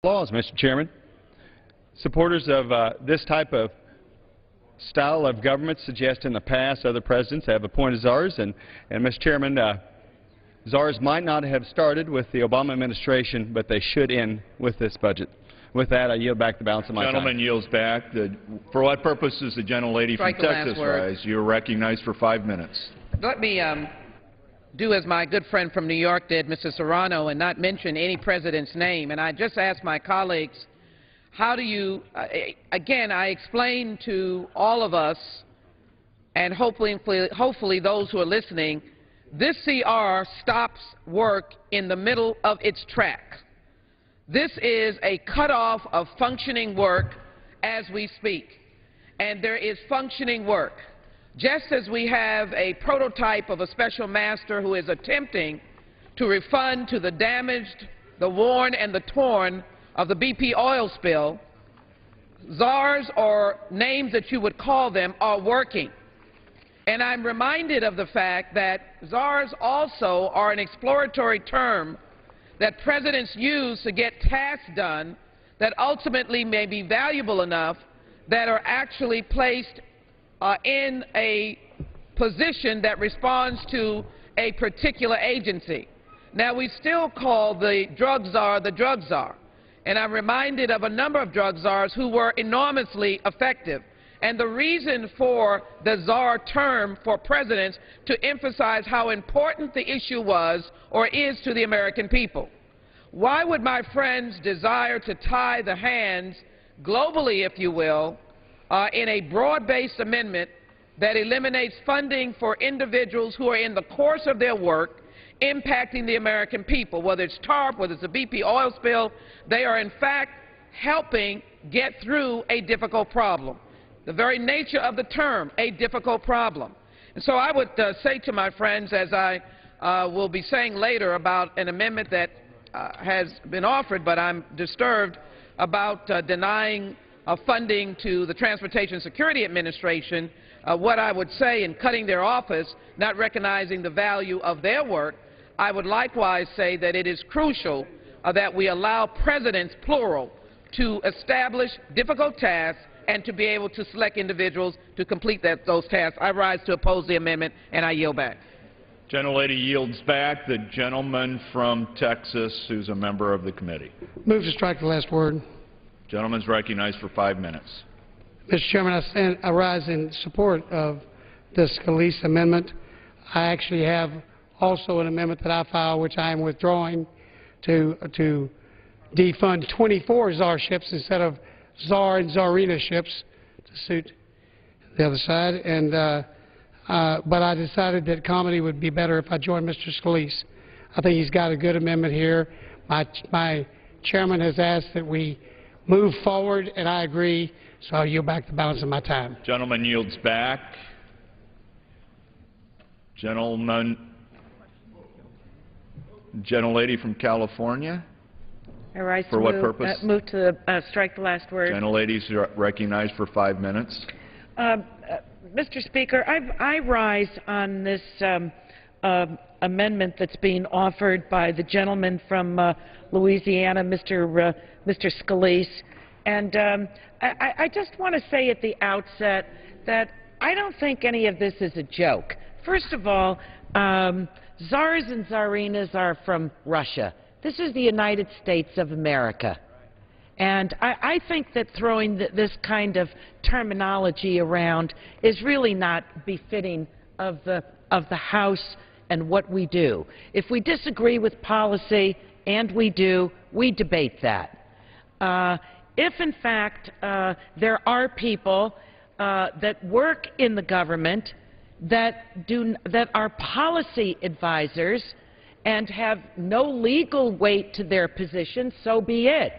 laws, Mr. Chairman. Supporters of this type of style of government suggest in the past other presidents have appointed czars, and Mr. Chairman, czars might not have started with the Obama administration, but they should end with this budget. With that, I yield back the balance of my time. Gentleman yields back. For what purpose does the gentlelady from Texas rise? You are recognized for 5 minutes. Let me do as my good friend from New York did, Mr. Serrano, and not mention any president's name. And I just asked my colleagues, how do you, again, I explained to all of us, and hopefully those who are listening, this CR stops work in the middle of its tracks. This is a cutoff of functioning work as we speak. And there is functioning work. Just as we have a prototype of a special master who is attempting to refund to the damaged, the worn, and the torn of the BP oil spill, czars, or names that you would call them, are working. And I'm reminded of the fact that czars also are an exploratory term that presidents use to get tasks done that ultimately may be valuable enough that are actually placed in a position that responds to a particular agency. Now, we still call the drug czar the drug czar, and I'm reminded of a number of drug czars who were enormously effective. And the reason for the czar term for presidents to emphasize how important the issue was or is to the American people. Why would my friends desire to tie the hands globally, if you will, in a broad-based amendment that eliminates funding for individuals who are in the course of their work impacting the American people? Whether it's TARP, whether it's a BP oil spill, they are in fact helping get through a difficult problem. The very nature of the term, a difficult problem. And so I would say to my friends, as I will be saying later about an amendment that has been offered, but I'm disturbed about denying funding to the Transportation Security Administration, what I would say in cutting their office, not recognizing the value of their work, I would likewise say that it is crucial that we allow presidents, plural, to establish difficult tasks and to be able to select individuals to complete those tasks. I rise to oppose the amendment, and I yield back. Gentlelady yields back. The gentleman from Texas, who's a member of the committee. Move to strike the last word. Gentleman's recognized for 5 minutes. Mr. Chairman, I rise in support of this Scalise amendment. I actually have also an amendment that I filed, which I am withdrawing, to defund 24 czar ships instead of czar and czarina ships to suit the other side. And but I decided that comedy would be better if I joined Mr. Scalise. I think he's got a good amendment here. My chairman has asked that we move forward, and I agree, so I'll yield back the balance of my time. Gentleman yields back. Gentlelady from California. I rise for what purpose? Move to strike the last word. Gentlelady's recognized for 5 minutes. Mr. Speaker, I rise on this amendment that's being offered by the gentleman from Louisiana, Mr. Scalise. And I just want to say at the outset that I don't think any of this is a joke. First of all, czars and czarinas are from Russia. This is the United States of America. And I think that throwing this kind of terminology around is really not befitting of the House and what we do. If we disagree with policy, and we do, we debate that. If, in fact, there are people that work in the government that are policy advisors and have no legal weight to their position, so be it.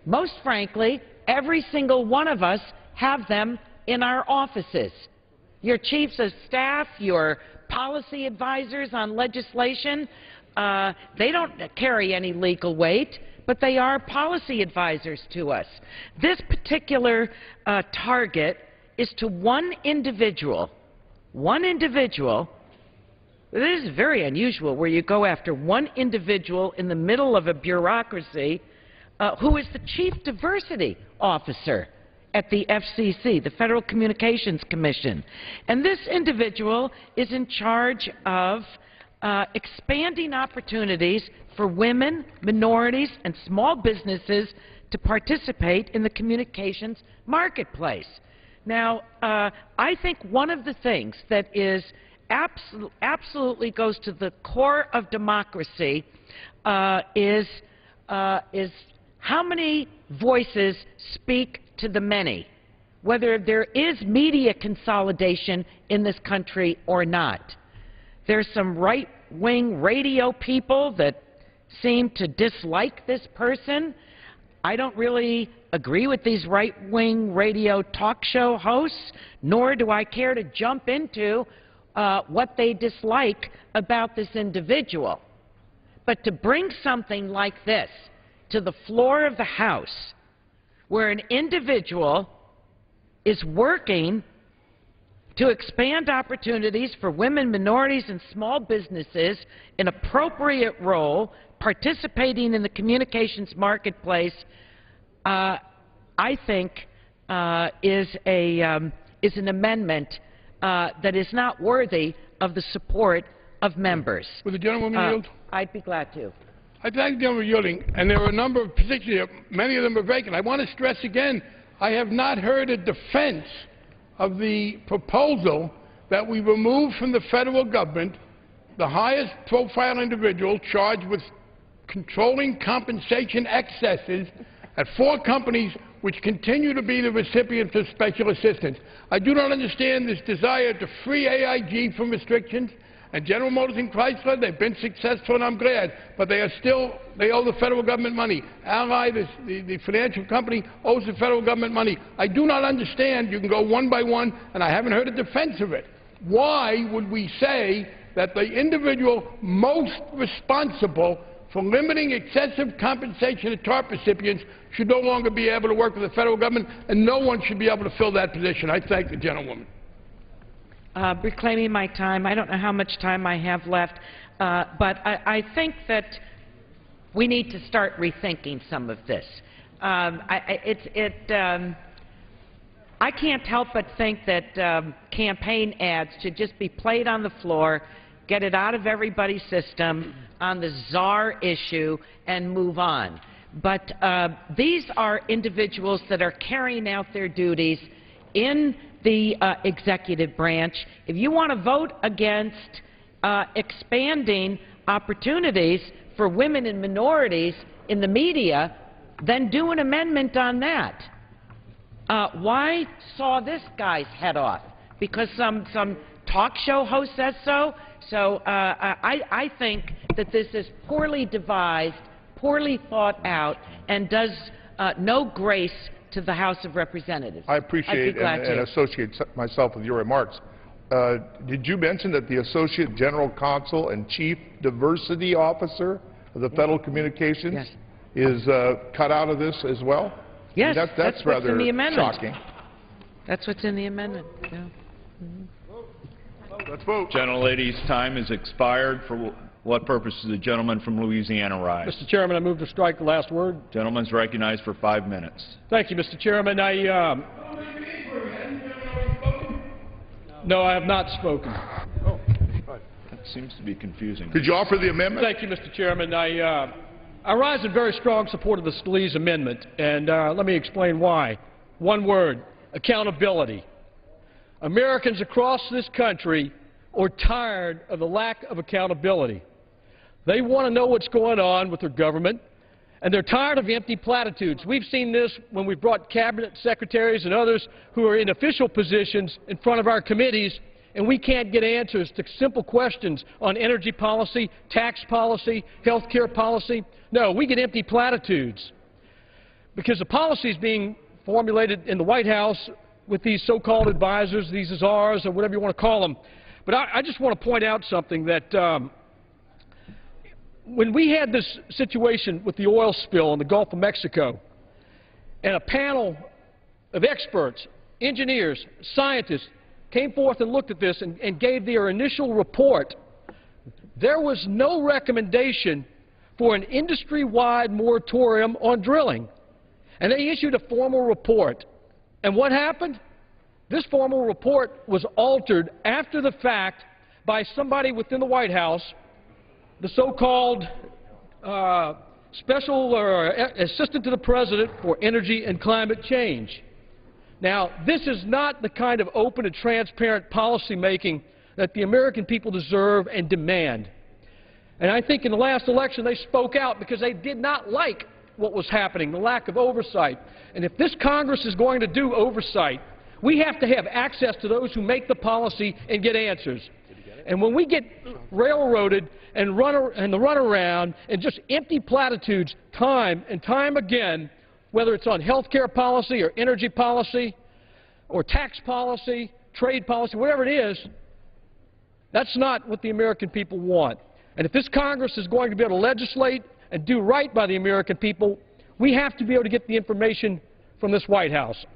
Most frankly, every single one of us have them in our offices. Your chiefs of staff, your policy advisors on legislation, they don't carry any legal weight, but they are policy advisors to us. This particular target is to one individual. One individual. This is very unusual, where you go after one individual in the middle of a bureaucracy who is the Chief Diversity Officer at the FCC, the Federal Communications Commission. And this individual is in charge of expanding opportunities for women, minorities, and small businesses to participate in the communications marketplace. Now, I think one of the things that is absolutely goes to the core of democracy is how many voices speak to the many, whether there is media consolidation in this country or not. There's some right-wing radio people that seem to dislike this person. I don't really agree with these right-wing radio talk show hosts, nor do I care to jump into what they dislike about this individual. But to bring something like this to the floor of the House, where an individual is working to expand opportunities for women, minorities, and small businesses in appropriate role, participating in the communications marketplace, I think is an amendment that is not worthy of the support of members. Will the gentlewoman yield? I'd be glad to. I thank the gentleman for yielding, and there are a number of positions here. Many of them are vacant. I want to stress again, I have not heard a defense of the proposal that we remove from the federal government the highest profile individual charged with controlling compensation excesses at 4 companies which continue to be the recipients of special assistance. I do not understand this desire to free AIG from restrictions. And General Motors and Chrysler, they've been successful, and I'm glad, but they owe the federal government money. Ally, the financial company, owes the federal government money. I do not understand. You can go one by one, and I haven't heard a defense of it. Why would we say that the individual most responsible for limiting excessive compensation to TARP recipients should no longer be able to work with the federal government, and no one should be able to fill that position? I thank the gentlewoman. Reclaiming my time, I don't know how much time I have left, but I think that we need to start rethinking some of this. I can't help but think that campaign ads should just be played on the floor, get it out of everybody's system on the czar issue, and move on. But these are individuals that are carrying out their duties in the executive branch. If you want to vote against expanding opportunities for women and minorities in the media, then do an amendment on that. Why saw this guy's head off? Because some talk show host says so? So I think that this is poorly devised, poorly thought out, and does no grace to the House of Representatives. I appreciate and associate myself with your remarks. Did you mention that the Associate General Counsel and Chief Diversity Officer of the Federal Communications is cut out of this as well? Yes, I mean, that's what's in the amendment. Shocking. That's what's in the amendment. Yeah. Let's vote. Gentlelady's time has expired. For what purpose does the gentleman from Louisiana rise? Mr. Chairman, I move to strike the last word. Gentleman's recognized for 5 minutes. Thank you, Mr. Chairman. No, I have not spoken. Oh, That seems to be confusing. did you offer the amendment? Thank you, Mr. Chairman. I rise in very strong support of the Scalise amendment, and let me explain why. One word: accountability. Americans across this country are tired of the lack of accountability. They want to know what's going on with their government, and they're tired of empty platitudes. We've seen this when we've brought cabinet secretaries and others who are in official positions in front of our committees, and we can't get answers to simple questions on energy policy, tax policy, health care policy. No, we get empty platitudes because the policy is being formulated in the White House with these so-called advisors, these czars, or whatever you want to call them. But I just want to point out something that when we had this situation with the oil spill in the Gulf of Mexico, and a panel of experts, engineers, scientists, came forth and looked at this and gave their initial report, there was no recommendation for an industry-wide moratorium on drilling. And they issued a formal report. And what happened? This formal report was altered after the fact by somebody within the White House, the so-called special assistant to the president for energy and climate change. Now, this is not the kind of open and transparent policy making that the American people deserve and demand. And I think in the last election they spoke out because they did not like what was happening, the lack of oversight. And if this Congress is going to do oversight, we have to have access to those who make the policy and get answers. And when we get railroaded and the runaround and just empty platitudes time and time again, whether it's on health care policy or energy policy or tax policy, trade policy, whatever it is, that's not what the American people want. And if this Congress is going to be able to legislate and do right by the American people, we have to be able to get the information from this White House.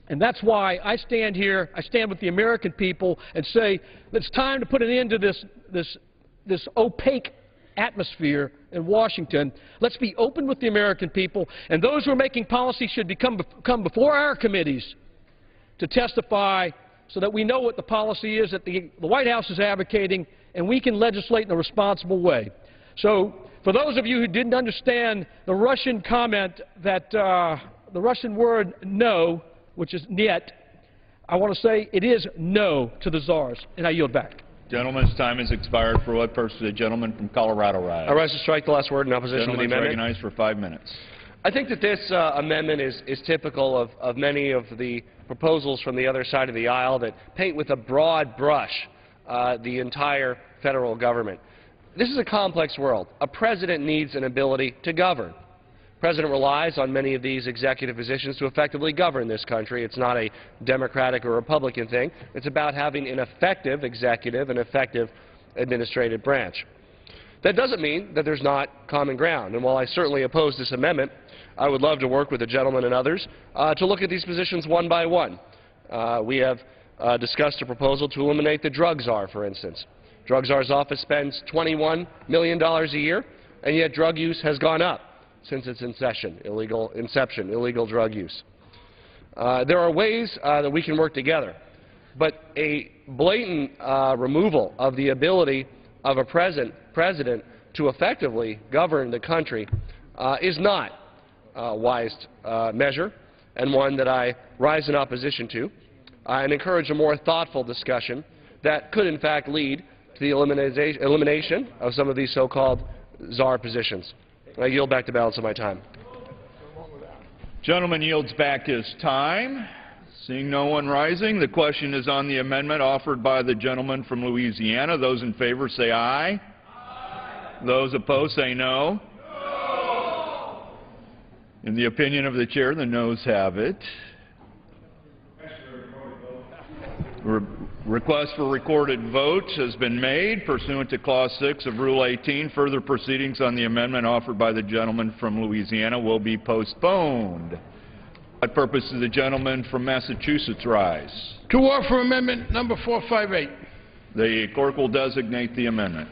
And that's why I stand here, I stand with the American people and say that it's time to put an end to this opaque atmosphere in Washington. Let's be open with the American people, and those who are making policy should come before our committees to testify so that we know what the policy is that the White House is advocating, and we can legislate in a responsible way. So for those of you who didn't understand the Russian comment that the Russian word no, which is niet, I want to say it is no to the czars, and I yield back. Gentleman's time has expired. For what purpose? The gentleman from Colorado rise. I rise to strike the last word in opposition to the amendment. Recognized for 5 minutes. I think that this amendment is typical of many of the proposals from the other side of the aisle that paint with a broad brush the entire federal government. This is a complex world. A president needs an ability to govern. The president relies on many of these executive positions to effectively govern this country. It's not a Democratic or Republican thing. It's about having an effective executive and effective administrative branch. That doesn't mean that there's not common ground. And while I certainly oppose this amendment, I would love to work with the gentleman and others to look at these positions one by one. We have discussed a proposal to eliminate the drug czar, for instance. Drug czar's office spends $21 million a year, and yet drug use has gone up since its inception, illegal drug use. There are ways that we can work together, but a blatant removal of the ability of a president to effectively govern the country is not a wise measure, and one that I rise in opposition to, and encourage a more thoughtful discussion that could in fact lead to the elimination of some of these so-called czar positions. I yield back the balance of my time. Gentleman yields back his time. Seeing no one rising, the question is on the amendment offered by the gentleman from Louisiana. Those in favor say aye. Aye. Those opposed say no. No. In the opinion of the chair, the noes have it. Request for recorded vote has been made pursuant to Clause 6 of Rule 18. Further proceedings on the amendment offered by the gentleman from Louisiana will be postponed. What purpose does the gentleman from Massachusetts rise? To offer amendment number 458. The clerk will designate the amendment.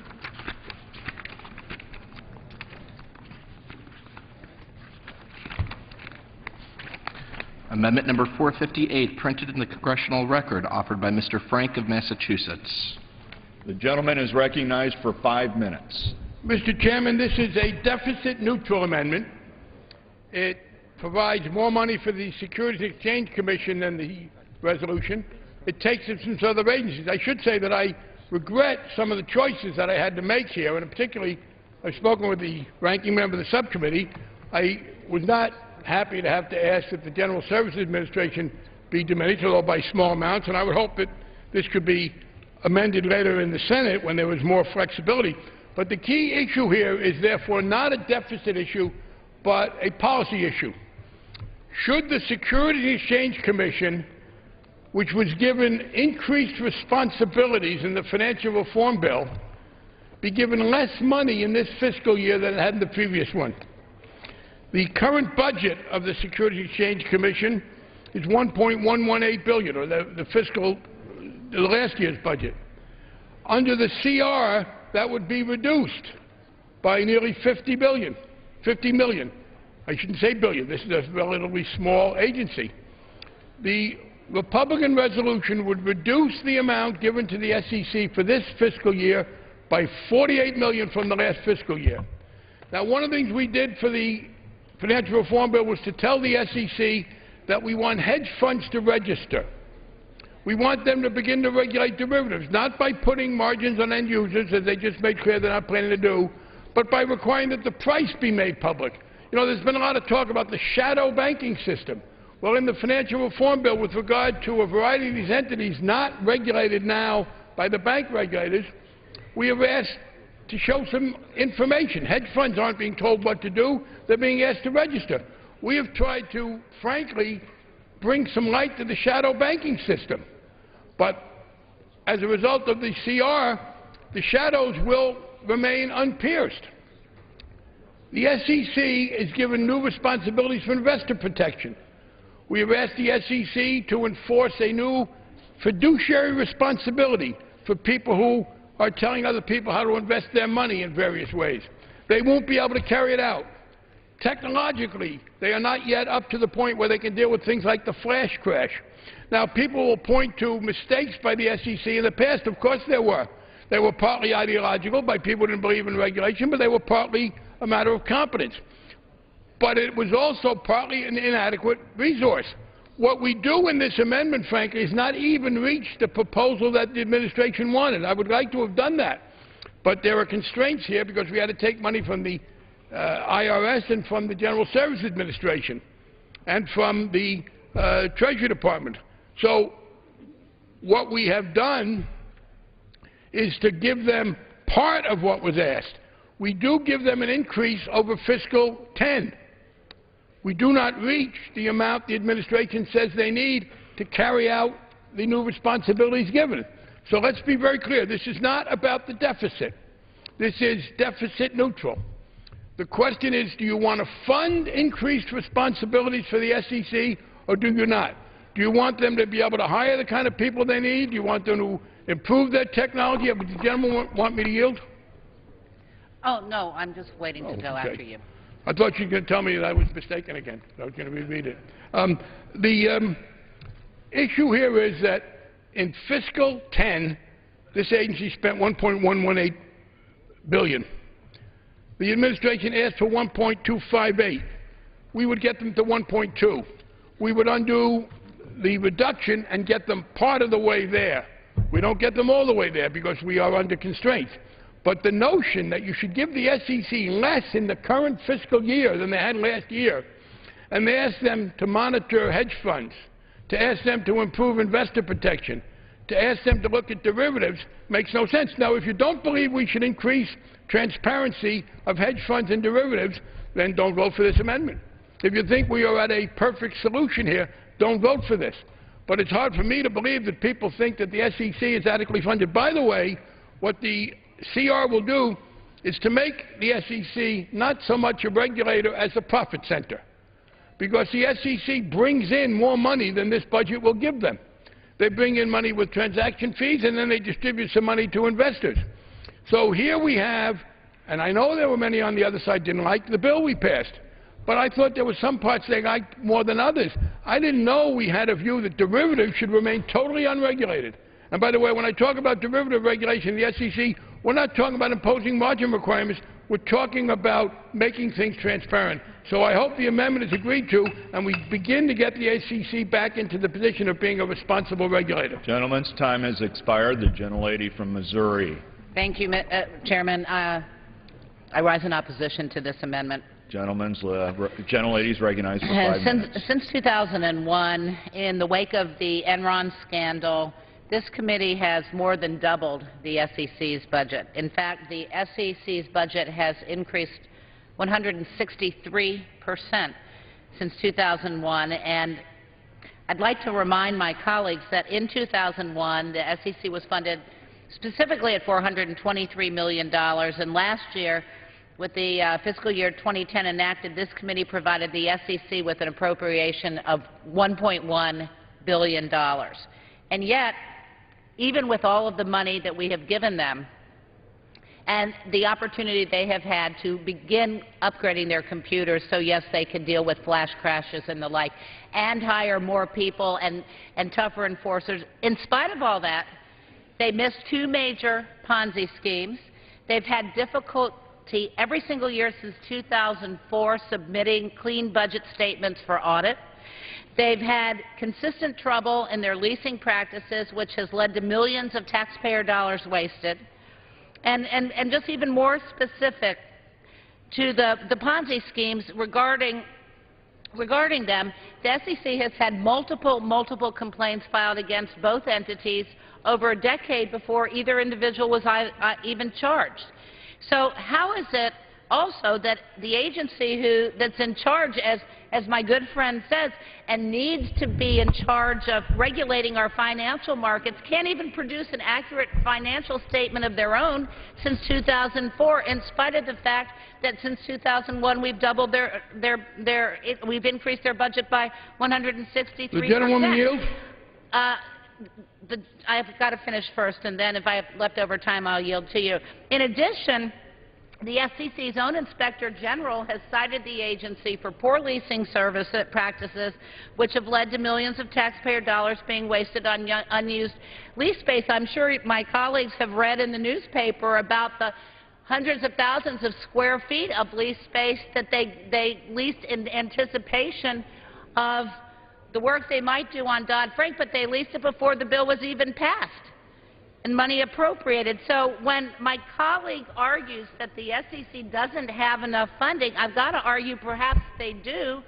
Amendment number 458, printed in the Congressional Record, offered by Mr. Frank of Massachusetts. The gentleman is recognized for 5 minutes. Mr. Chairman, this is a deficit-neutral amendment. It provides more money for the Securities and Exchange Commission than the resolution. It takes it from some other agencies. I should say that I regret some of the choices that I had to make here, and particularly I've spoken with the ranking member of the subcommittee. I was not happy to have to ask that the General Services Administration be diminished, although by small amounts, and I would hope that this could be amended later in the Senate when there was more flexibility. But the key issue here is therefore not a deficit issue, but a policy issue. Should the Securities and Exchange Commission, which was given increased responsibilities in the financial reform bill, be given less money in this fiscal year than it had in the previous one? The current budget of the Securities and Exchange Commission is $1.118 billion, or the last year's budget. Under the CR, that would be reduced by nearly 50 million. I shouldn't say billion. This is a relatively small agency. The Republican resolution would reduce the amount given to the SEC for this fiscal year by $48 million from the last fiscal year. Now, one of the things we did for the Financial Reform Bill was to tell the SEC that we want hedge funds to register. We want them to begin to regulate derivatives, not by putting margins on end users, as they just made clear they're not planning to do, but by requiring that the price be made public. You know, there's been a lot of talk about the shadow banking system. Well, in the Financial Reform Bill, with regard to a variety of these entities not regulated now by the bank regulators, we have asked to show some information. Hedge funds aren't being told what to do. They're being asked to register. We have tried to, frankly, bring some light to the shadow banking system. But as a result of the CR, the shadows will remain unpierced. The SEC is given new responsibilities for investor protection. We have asked the SEC to enforce a new fiduciary responsibility for people who are telling other people how to invest their money in various ways. They won't be able to carry it out. Technologically, they are not yet up to the point where they can deal with things like the flash crash. Now, people will point to mistakes by the SEC in the past. Of course there were. They were partly ideological by people who didn't believe in regulation, but they were partly a matter of competence. But it was also partly an inadequate resource. What we do in this amendment, frankly, is not even reach the proposal that the administration wanted. I would like to have done that. But there are constraints here because we had to take money from the IRS and from the General Services Administration and from the Treasury Department. So what we have done is to give them part of what was asked. We do give them an increase over fiscal 10. We do not reach the amount the administration says they need to carry out the new responsibilities given. So let's be very clear. This is not about the deficit. This is deficit neutral. The question is, do you want to fund increased responsibilities for the SEC or do you not? Do you want them to be able to hire the kind of people they need? Do you want them to improve their technology? Would the gentleman want me to yield? Oh, no, I'm just waiting to go after you. I thought you were going to tell me that I was mistaken again. I was going to reread it. The issue here is that in fiscal 10, this agency spent $1.118 billion. The administration asked for 1.258. We would get them to 1.2. We would undo the reduction and get them part of the way there. We don't get them all the way there because we are under constraints. But the notion that you should give the SEC less in the current fiscal year than they had last year, and they ask them to monitor hedge funds, to ask them to improve investor protection, to ask them to look at derivatives, makes no sense. Now, if you don't believe we should increase transparency of hedge funds and derivatives, then don't vote for this amendment. If you think we are at a perfect solution here, don't vote for this. But it's hard for me to believe that people think that the SEC is adequately funded. By the way, what the CR will do is to make the SEC not so much a regulator as a profit center, because the SEC brings in more money than this budget will give them. They bring in money with transaction fees, and then they distribute some money to investors. So here we have, and I know there were many on the other side didn't like the bill we passed, but I thought there were some parts they liked more than others. I didn't know we had a view that derivatives should remain totally unregulated. And by the way, when I talk about derivative regulation in the SEC, we're not talking about imposing margin requirements. We're talking about making things transparent. So I hope the amendment is agreed to, and we begin to get the SEC back into the position of being a responsible regulator. Gentleman's time has expired. The gentlelady from Missouri. Thank you, Chairman. I rise in opposition to this amendment. Gentlelady's recognized for 5 minutes. Since 2001, in the wake of the Enron scandal, this committee has more than doubled the SEC's budget. In fact, the SEC's budget has increased 163% since 2001. And I'd like to remind my colleagues that in 2001, the SEC was funded specifically at $423 million. And last year, with the fiscal year 2010 enacted, this committee provided the SEC with an appropriation of $1.1 billion. And yet, even with all of the money that we have given them, and the opportunity they have had to begin upgrading their computers so, yes, they can deal with flash crashes and the like, and hire more people and tougher enforcers. In spite of all that, they missed 2 major Ponzi schemes. They've had difficulty every single year since 2004 submitting clean budget statements for audit. They've had consistent trouble in their leasing practices, which has led to millions of taxpayer dollars wasted. And just even more specific to the Ponzi schemes regarding them, the SEC has had multiple complaints filed against both entities over a decade before either individual was even charged. So how is it also that the agency that's in charge, as my good friend says, and needs to be in charge of regulating our financial markets, can't even produce an accurate financial statement of their own since 2004, in spite of the fact that since 2001 we've doubled we've increased their budget by 163%. The gentlewoman yield. I've got to finish first, and then if I have leftover time, I'll yield to you. In addition, the FCC's own Inspector General has cited the agency for poor leasing service practices, which have led to millions of taxpayer dollars being wasted on unused lease space. I'm sure my colleagues have read in the newspaper about the hundreds of thousands of square feet of lease space that they leased in anticipation of the work they might do on Dodd-Frank, but they leased it before the bill was even passed and money appropriated. So when my colleague argues that the SEC doesn't have enough funding, I've got to argue perhaps they do,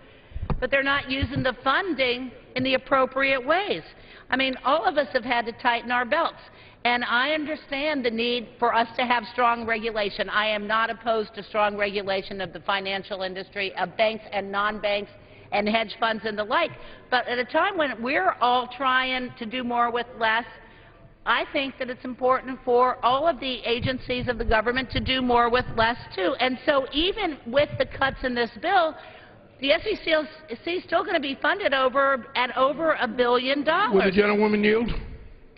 but they're not using the funding in the appropriate ways. I mean, all of us have had to tighten our belts, and I understand the need for us to have strong regulation. I am not opposed to strong regulation of the financial industry, of banks and non-banks and hedge funds and the like. But at a time when we're all trying to do more with less, I think that it's important for all of the agencies of the government to do more with less, too. And so even with the cuts in this bill, the SEC is still going to be funded at over $1 billion. Will the gentlewoman yield?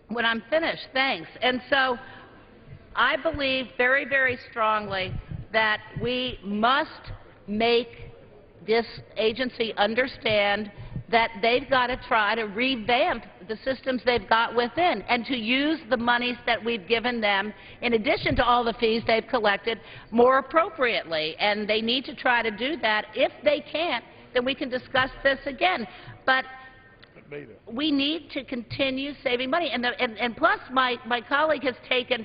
When I'm finished, thanks. And so I believe very, very strongly that we must make this agency understand that they've got to try to revamp the systems they've got within and to use the monies that we've given them, in addition to all the fees they've collected, more appropriately. And they need to try to do that. If they can't, then we can discuss this again. But we need to continue saving money. And plus, my colleague has taken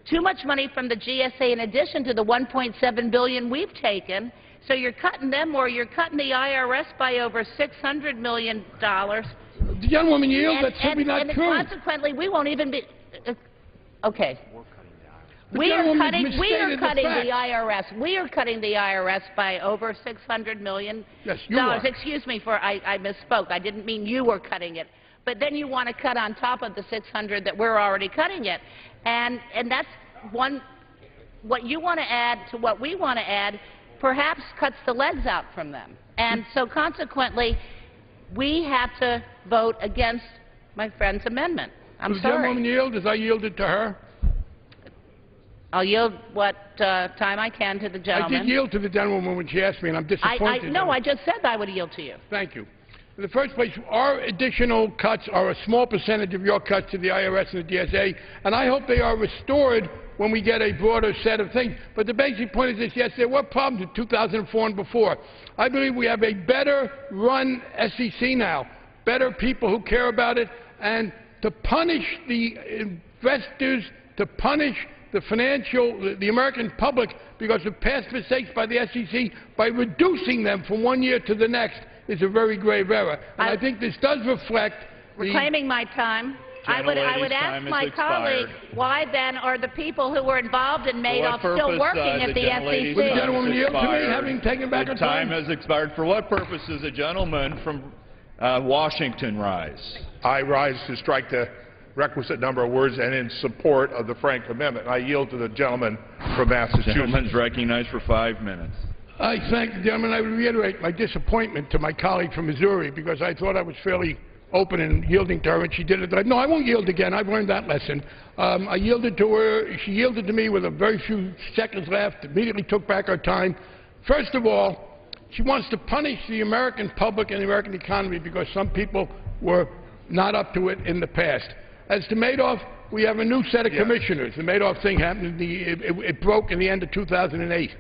too much money from the GSA in addition to the $1.7 billion we've taken. So you're cutting them, or you're cutting the IRS by over $600 million. The gentlewoman yield. That's simply not true. And consequently, we won't even be. Okay. We are cutting the IRS. We are cutting the IRS by over $600 million. Yes, you are. Excuse me for I misspoke. I didn't mean you were cutting it. But then you want to cut on top of the $600 that we're already cutting it, and that's one. What you want to add to what we want to add perhaps cuts the legs out from them. And so consequently, we have to vote against my friend's amendment. I'm sorry. The gentlewoman yield as I yielded to her? I'll yield what time I can to the gentleman. I did yield to the gentlewoman when she asked me, and I'm disappointed. No, I just said I would yield to you. Thank you. In the first place, our additional cuts are a small percentage of your cuts to the IRS and the DSA, and I hope they are restored when we get a broader set of things. But the basic point is this: yes, there were problems in 2004 and before. I believe we have a better-run SEC now, better people who care about it, and to punish the investors, to punish the American public because of past mistakes by the SEC by reducing them from one year to the next is a very grave error. And I think this does reflect reclaiming my time. I would ask my colleague, why then are the people who were involved in Madoff still working at the SEC? Would the gentleman yield to me, having taken back her time? Time has expired. For what purpose does a gentleman from Washington rise? I rise to strike the requisite number of words and in support of the Frank Amendment. I yield to the gentleman from Massachusetts. The gentleman is recognized for 5 minutes. I thank the gentleman. I would reiterate my disappointment to my colleague from Missouri because I thought I was fairly open and yielding to her, and she did it. No, I won't yield again. I've learned that lesson. I yielded to her. She yielded to me with a very few seconds left, immediately took back her time. First of all, she wants to punish the American public and the American economy because some people were not up to it in the past. As to Madoff, we have a new set of commissioners. The Madoff thing happened, it broke in the end of 2008.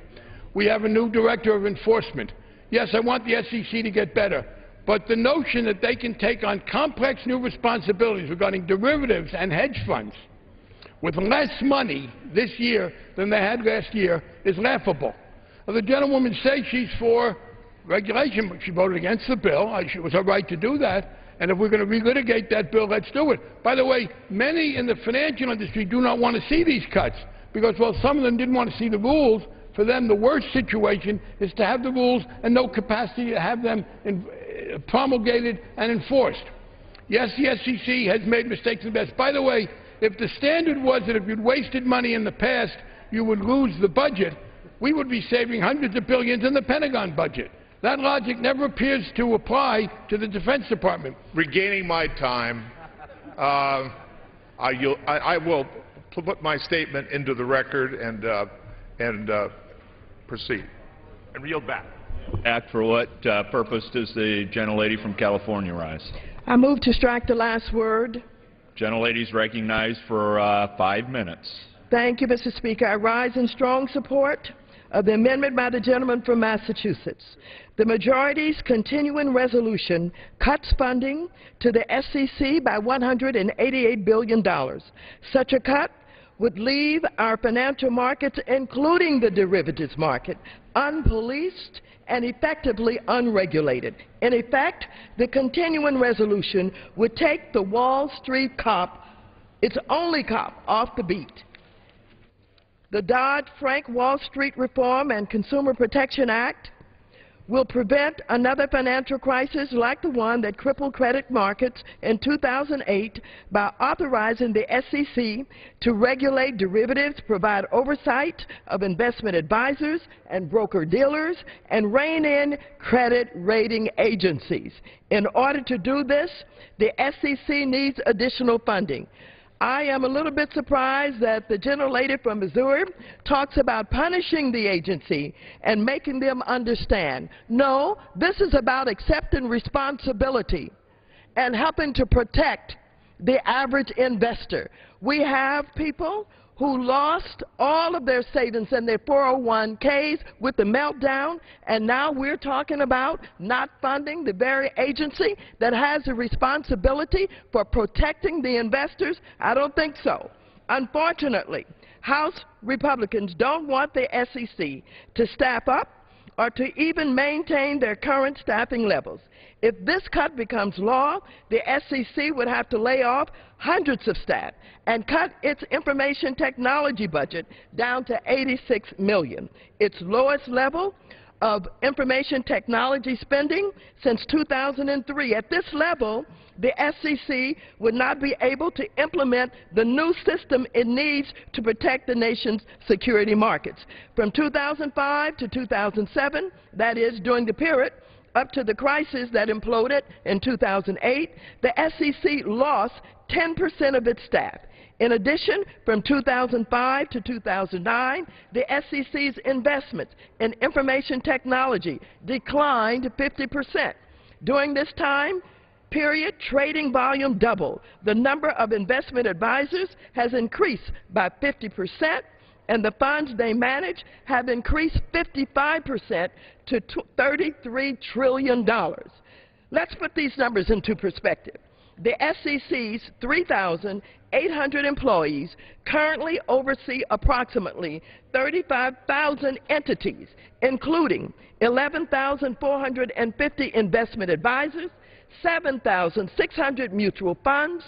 We have a new director of enforcement. Yes, I want the SEC to get better, but the notion that they can take on complex new responsibilities regarding derivatives and hedge funds with less money this year than they had last year is laughable. Now, the gentlewoman says she's for regulation, but she voted against the bill. It was her right to do that. And if we're going to relitigate that bill, let's do it. By the way, many in the financial industry do not want to see these cuts because, well, some of them didn't want to see the rules. For them, the worst situation is to have the rules and no capacity to have them promulgated and enforced. Yes, the SEC has made mistakes in the past. By the way, if the standard was that if you'd wasted money in the past, you would lose the budget, we would be saving hundreds of billions in the Pentagon budget. That logic never appears to apply to the Defense Department. Regaining my time, I will put my statement into the record and proceed. And yield back. Act for what purpose does the gentlelady from California rise? I move to strike the last word. Gentlelady is recognized for 5 minutes. Thank you, Mr. Speaker. I rise in strong support of the amendment by the gentleman from Massachusetts. The majority's continuing resolution cuts funding to the SEC by $188 billion. Such a cut would leave our financial markets, including the derivatives market, unpoliced and effectively unregulated. In effect, the continuing resolution would take the Wall Street cop, its only cop, off the beat. The Dodd-Frank Wall Street Reform and Consumer Protection Act will prevent another financial crisis like the one that crippled credit markets in 2008 by authorizing the SEC to regulate derivatives, provide oversight of investment advisors and broker-dealers, and rein in credit rating agencies. In order to do this, the SEC needs additional funding. I am a little bit surprised that the gentlelady from Missouri talks about punishing the agency and making them understand. No, this is about accepting responsibility and helping to protect the average investor. We have people who lost all of their savings in their 401ks with the meltdown, and now we're talking about not funding the very agency that has the responsibility for protecting the investors? I don't think so. Unfortunately, House Republicans don't want the SEC to staff up or to even maintain their current staffing levels. If this cut becomes law, the SEC would have to lay off hundreds of staff and cut its information technology budget down to $86 million, its lowest level of information technology spending since 2003. At this level, the SEC would not be able to implement the new system it needs to protect the nation's security markets. From 2005 to 2007, that is, during the period up to the crisis that imploded in 2008, the SEC lost 10% of its staff. In addition, from 2005 to 2009, the SEC's investments in information technology declined 50%. During this time period, trading volume doubled. The number of investment advisors has increased by 50%, and the funds they manage have increased 55% to $33 trillion. Let's put these numbers into perspective. The SEC's 3,800 employees currently oversee approximately 35,000 entities, including 11,450 investment advisors, 7,600 mutual funds,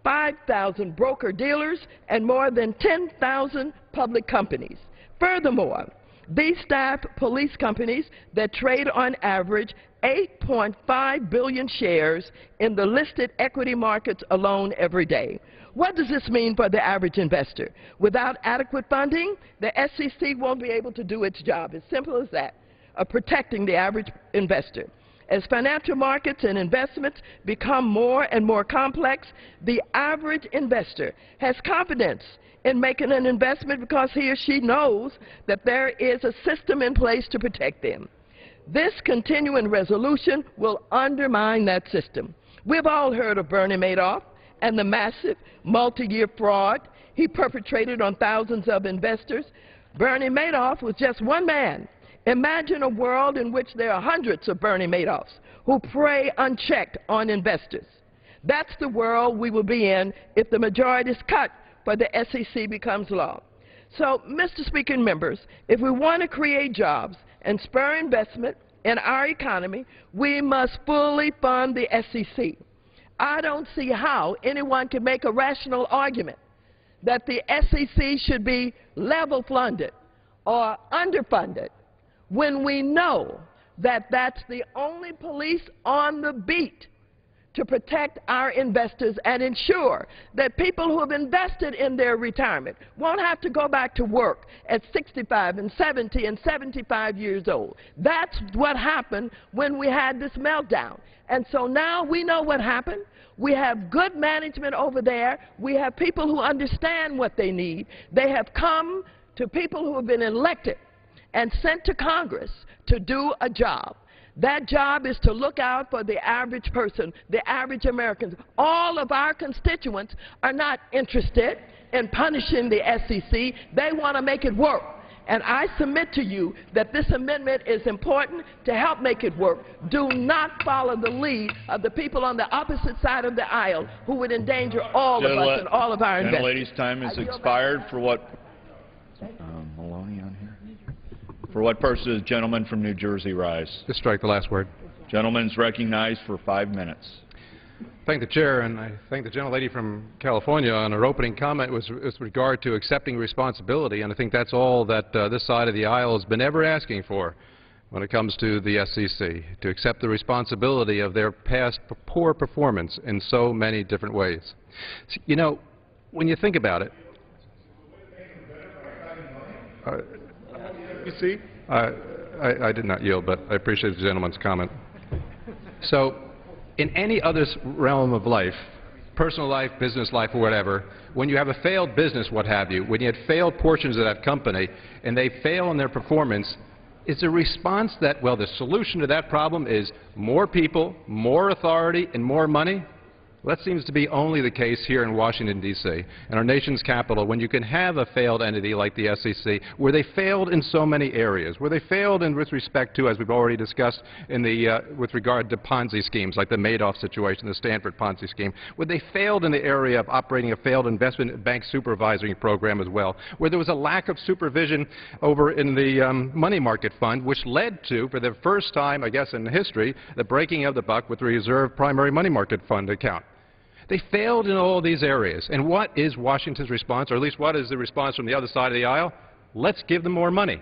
5,000 broker-dealers, and more than 10,000 public companies. Furthermore, these staff police companies that trade on average 8.5 billion shares in the listed equity markets alone every day. What does this mean for the average investor? Without adequate funding, the SEC won't be able to do its job. As simple as that, of protecting the average investor. As financial markets and investments become more and more complex, the average investor has confidence in making an investment because he or she knows that there is a system in place to protect them. This continuing resolution will undermine that system. We've all heard of Bernie Madoff and the massive multi-year fraud he perpetrated on thousands of investors. Bernie Madoff was just one man. Imagine a world in which there are hundreds of Bernie Madoffs who prey unchecked on investors. That's the world we will be in if the majority's cut for the SEC becomes law. So, Mr. Speaker and members, if we want to create jobs and spur investment in our economy, we must fully fund the SEC. I don't see how anyone can make a rational argument that the SEC should be level funded or underfunded when we know that that's the only police on the beat to protect our investors and ensure that people who have invested in their retirement won't have to go back to work at 65 and 70 and 75 years old. That's what happened when we had this meltdown. And so now we know what happened. We have good management over there. We have people who understand what they need. They have come to people who have been elected and sent to Congress to do a job. That job is to look out for the average person, the average Americans. All of our constituents are not interested in punishing the SEC. They want to make it work. And I submit to you that this amendment is important to help make it work. Do not follow the lead of the people on the opposite side of the aisle who would endanger all of us and all of our investors. Lady's time has expired. For what? Maloney on here. For what purpose does the gentleman from New Jersey rise? To strike the last word. Gentleman's recognized for 5 minutes. Thank the chair, and I thank the gentlelady from California on her opening comment with regard to accepting responsibility, and I think that's all that this side of the aisle has been ever asking for when it comes to the SEC, to accept the responsibility of their past poor performance in so many different ways. You know, when you think about it, you see? I did not yield, but I appreciate the gentleman's comment. So, in any other realm of life, personal life, business life, or whatever, when you have a failed business, what have you, when you had failed portions of that company and they fail in their performance, is the response that, well, the solution to that problem is more people, more authority, and more money? Well, that seems to be only the case here in Washington, D.C., in our nation's capital, when you can have a failed entity like the SEC, where they failed in so many areas, where they failed in with respect to, as we've already discussed, in the, with regard to Ponzi schemes, like the Madoff situation, the Stanford Ponzi scheme, where they failed in the area of operating a failed investment bank supervisory program as well, where there was a lack of supervision over in the money market fund, which led to, for the first time, I guess, in history, the breaking of the buck with the reserve primary money market fund account. They failed in all these areas. And what is Washington's response, or at least what is the response from the other side of the aisle? Let's give them more money.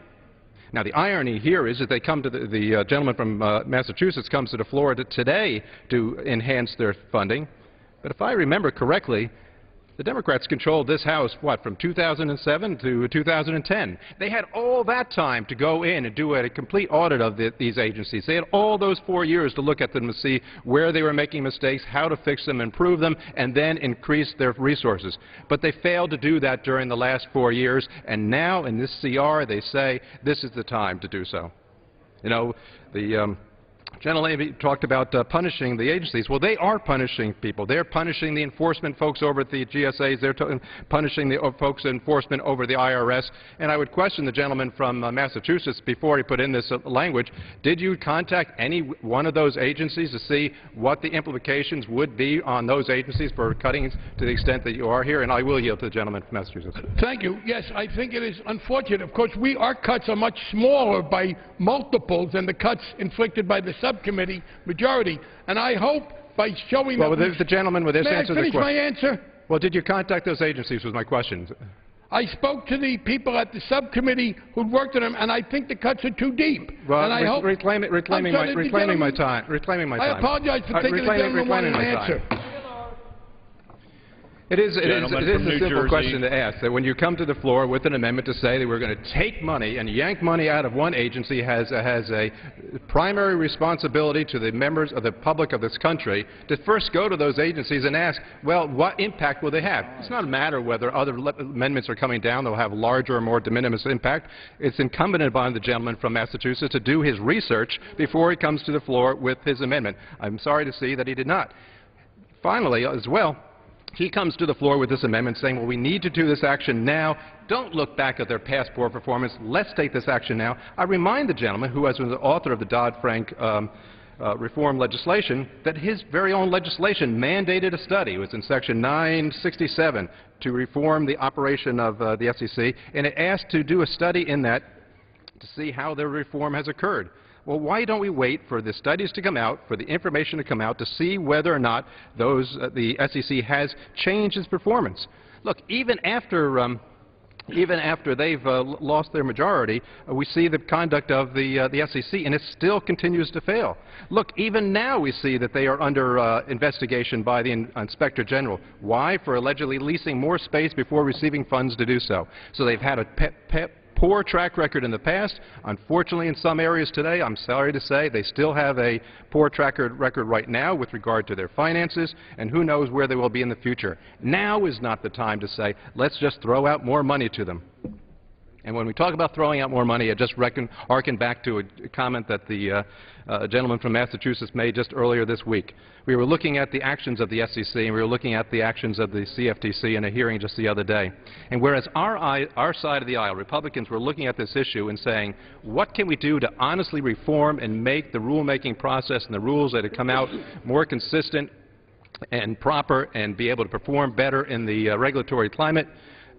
Now, the irony here is that they come to the gentleman from Massachusetts comes to the floor today to enhance their funding. But if I remember correctly, the Democrats controlled this House, what, from 2007 to 2010. They had all that time to go in and do a complete audit of these agencies. They had all those 4 years to look at them to see where they were making mistakes, how to fix them, improve them, and then increase their resources. But they failed to do that during the last 4 years, and now in this CR they say this is the time to do so. You know, the gentlelady talked about punishing the agencies. Well, they are punishing people. They're punishing the enforcement folks over at the GSAs. They're punishing the folks in enforcement over the IRS. And I would question the gentleman from Massachusetts before he put in this language. Did you contact any one of those agencies to see what the implications would be on those agencies for cutting to the extent that you are here? And I will yield to the gentleman from Massachusetts. Thank you. Yes, I think it is unfortunate. Of course, our cuts are much smaller by multiples than the cuts inflicted by the subcommittee majority, and I hope by showing well, the gentleman with this answer the question. May I finish my answer? Well, did you contact those agencies was my question. I spoke to the people at the subcommittee who'd worked on them, and I think the cuts are too deep. Well, and I hope reclaiming my time. I apologize for taking the gentleman wanted an answer. It is Gentleman from a New simple Jersey. question to ask, that when you come to the floor with an amendment to say that we're going to take money and yank money out of one agency has a primary responsibility to the members of the public of this country to first go to those agencies and ask, well, what impact will they have? It's not a matter whether other amendments are coming down that will have larger or more de minimis impact. It's incumbent upon the gentleman from Massachusetts to do his research before he comes to the floor with his amendment. I'm sorry to see that he did not. Finally, as well, he comes to the floor with this amendment saying, well, we need to do this action now. Don't look back at their past poor performance. Let's take this action now. I remind the gentleman, who was the author of the Dodd-Frank reform legislation, that his very own legislation mandated a study. It was in Section 967 to reform the operation of the SEC, and it asked to do a study in that to see how the reform has occurred. Well, why don't we wait for the studies to come out, for the information to come out, to see whether or not the SEC has changed its performance? Look, even after they've lost their majority, we see the conduct of the SEC, and it still continues to fail. Look, even now we see that they are under investigation by the Inspector General. Why? For allegedly leasing more space before receiving funds to do so. So they've had a poor track record in the past. Unfortunately, in some areas today, I'm sorry to say, they still have a poor track record right now with regard to their finances, and who knows where they will be in the future. Now is not the time to say, let's just throw out more money to them. And when we talk about throwing out more money, I just harken back to a comment that the gentleman from Massachusetts made just earlier this week. We were looking at the actions of the SEC, and we were looking at the actions of the CFTC in a hearing just the other day. And whereas our side of the aisle, Republicans, were looking at this issue and saying, what can we do to honestly reform and make the rulemaking process and the rules that have come out more consistent and proper and be able to perform better in the regulatory climate,